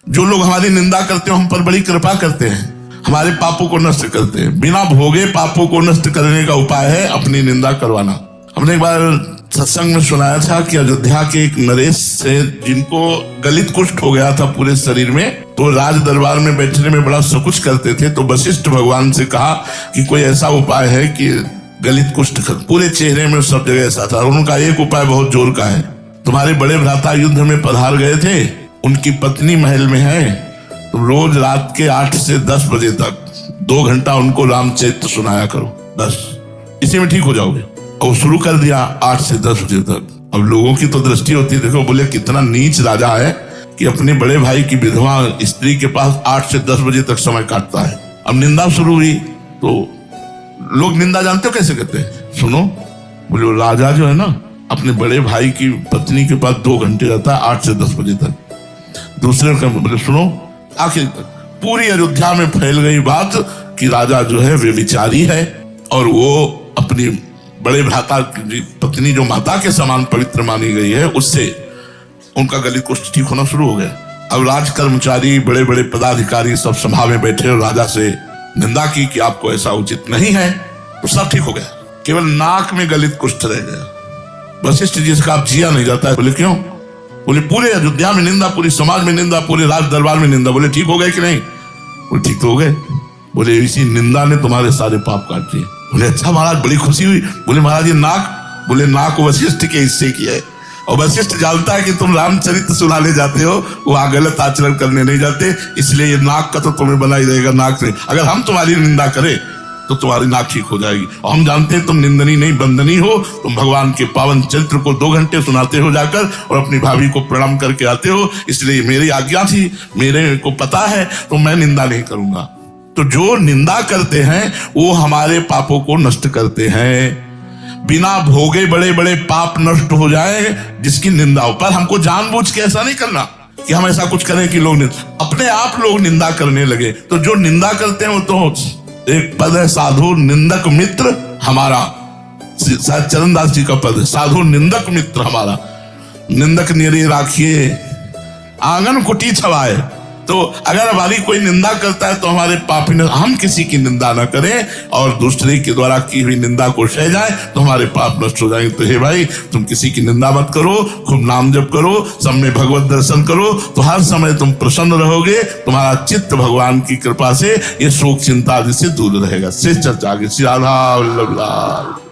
जो लोग हमारी निंदा करते हो हम पर बड़ी कृपा करते हैं, हमारे पापों को नष्ट करते हैं। बिना भोगे पापों को नष्ट करने का उपाय है अपनी निंदा करवाना। हमने एक बार सत्संग में सुनाया था कि अयोध्या के एक नरेश से जिनको गलित कुष्ठ हो गया था पूरे शरीर में, तो राज दरबार में बैठने में बड़ा संकोच करते थे। तो वशिष्ठ भगवान से कहा कि कोई ऐसा उपाय है कि गलित कुष्ठ पूरे चेहरे में सब जगह ऐसा था। उनका एक उपाय बहुत जोर का है। तुम्हारे बड़े भ्राता युद्ध में पधार गए थे, उनकी पत्नी महल में है, तो रोज रात के 8 से 10 बजे तक 2 घंटा उनको रामचरित्र सुनाया करो, बस इसी में ठीक हो जाओगे। और शुरू कर दिया 8 से 10 बजे तक। अब लोगों की तो दृष्टि होती है, देखो बोले कितना नीच राजा है कि अपने बड़े भाई की विधवा स्त्री के पास 8 से 10 बजे तक समय काटता है। अब निंदा शुरू हुई तो लोग निंदा जानते हो कैसे कहते हैं, सुनो, बोले राजा जो है ना अपने बड़े भाई की पत्नी के पास 2 घंटे रहता है 8 से 10 बजे तक। दूसरे का बोले सुनो, आखिर पूरी अयोध्या में फैल गई बात कि राजा जो है वे विचारी है और वो अपनी बड़े भ्राता की पत्नी जो माता के समान पवित्र मानी गई है उससे उनका गलित कुष्ठ ठीक होना शुरू हो गया। अब राज कर्मचारी बड़े बड़े पदाधिकारी सब सभा में बैठे और राजा से निंदा की कि आपको ऐसा उचित नहीं है, तो सब ठीक हो गया, केवल नाक में गलित कुष्ठ रह गया। वशिष्ठ जी से आप जिया नहीं जाता है। बोले क्यों? बोले पूरे अयोध्या में निंदा, पूरी समाज में निंदा, पूरे राज दरबार में निंदा। बोले ठीक हो गए कि नहीं? बोले ठीक तो हो गए। बोले इसी निंदा ने तुम्हारे सारे पाप काट दिए। बोले अच्छा महाराज, बड़ी खुशी हुई। बोले महाराज ये नाक, बोले नाक वशिष्ठ के हिस्से की है और वशिष्ठ जानता है कि तुम रामचरित्र सुनाने जाते हो, वहां गलत आचरण करने नहीं जाते, इसलिए ये नाक का तो तुम्हें बना ही रहेगा। नाक से अगर हम तुम्हारी निंदा करें तो तुम्हारी नाक ठीक हो जाएगी। और हम जानते हैं तुम निंदनी नहीं बंदनी हो, तुम भगवान के पावन चरित्र को 2 घंटे सुनाते हो जाकर और अपनी भाभी को प्रणाम करके आते हो, इसलिए मेरी आज्ञा थी, मेरे को पता है, तो मैं निंदा नहीं करूंगा। तो जो निंदा करते हैं वो हमारे पापों को नष्ट करते हैं। बिना भोगे बड़े बड़े पाप नष्ट हो जाए जिसकी निंदा हो। पर हमको जानबूझ के ऐसा नहीं करना कि हम ऐसा कुछ करें कि लोग अपने आप लोग निंदा करने लगे। तो जो निंदा करते हैं वो तो एक पद है साधु निंदक मित्र हमारा, शायद चरणदास जी का पद है, साधु निंदक मित्र हमारा। निंदक निरे राखिए आंगन कुटी छवाए। तो अगर हमारी कोई निंदा करता है तो हमारे पाप, हम किसी की निंदा न करें और दूसरे के द्वारा की हुई निंदा को सह जाए तो हमारे पाप नष्ट हो जाएंगे। तो हे भाई, तुम किसी की निंदा मत करो, खूब नाम जप करो, सब में भगवत दर्शन करो, तो हर समय तुम प्रसन्न रहोगे। तुम्हारा चित्त भगवान की कृपा से ये शोक चिंता आदि से दूर रहेगा। शेष चर्चा आगे। श्री राधा वल्लभ लाल।